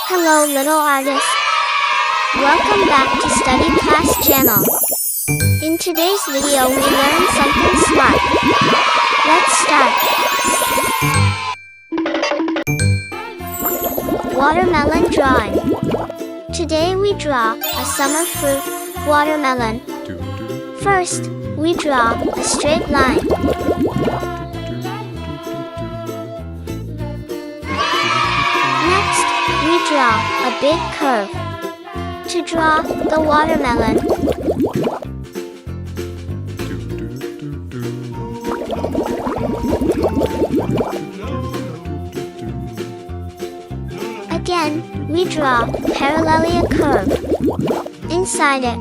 Hello little artist. Welcome back to Study Class channel. In today's video we learn something smart. Let's start. Watermelon drawing. Today we draw a summer fruit, watermelon. First, we draw a straight line. Next, we draw a big curve. To draw the watermelon, again, we draw parallelly a curve inside it.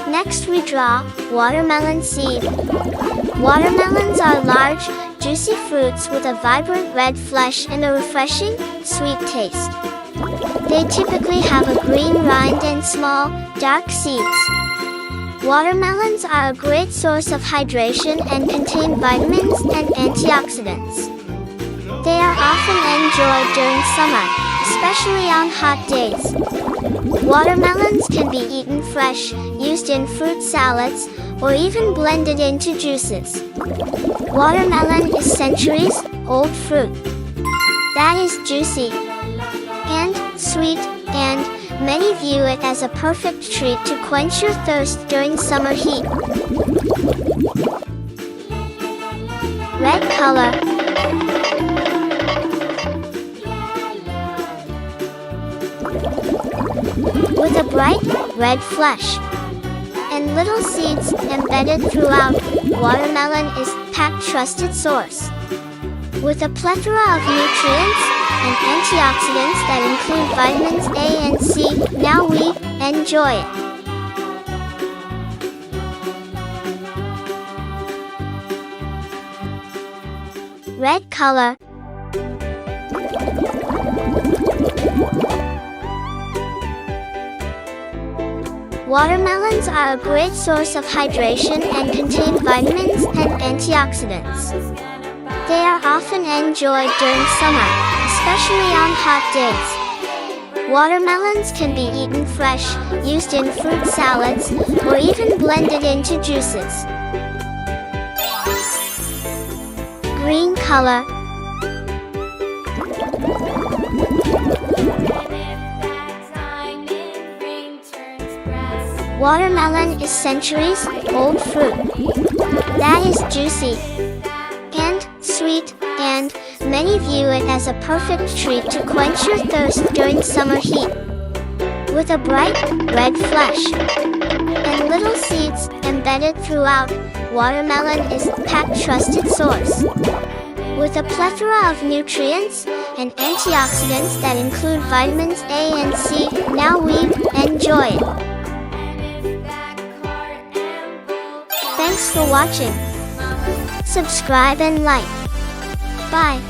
Next we draw watermelon seed. Watermelons are large, juicy fruits with a vibrant red flesh and a refreshing, sweet taste. They typically have a green rind and small, dark seeds. Watermelons are a great source of hydration and contain vitamins and antioxidants. They are often enjoyed during summer, especially on hot days. Watermelons can be eaten fresh, used in fruit salads, or even blended into juices. Watermelon is centuries-old fruit that is juicy and sweet, and many view it as a perfect treat to quench your thirst during summer heat. Red color. With a bright, red flesh and little seeds embedded throughout, watermelon is packed trusted source. With a plethora of nutrients and antioxidants that include vitamins A and C, now we enjoy it. Red color. Watermelons are a great source of hydration and contain vitamins and antioxidants. They are often enjoyed during summer, especially on hot days. Watermelons can be eaten fresh, used in fruit salads, or even blended into juices. Green color. Watermelon is centuries-old fruit that is juicy and sweet, and many view it as a perfect treat to quench your thirst during summer heat. With a bright, red flesh and little seeds embedded throughout, watermelon is packed trusted source. With a plethora of nutrients and antioxidants that include vitamins A and C, now we enjoy it. Thanks for watching. Subscribe and like. Bye.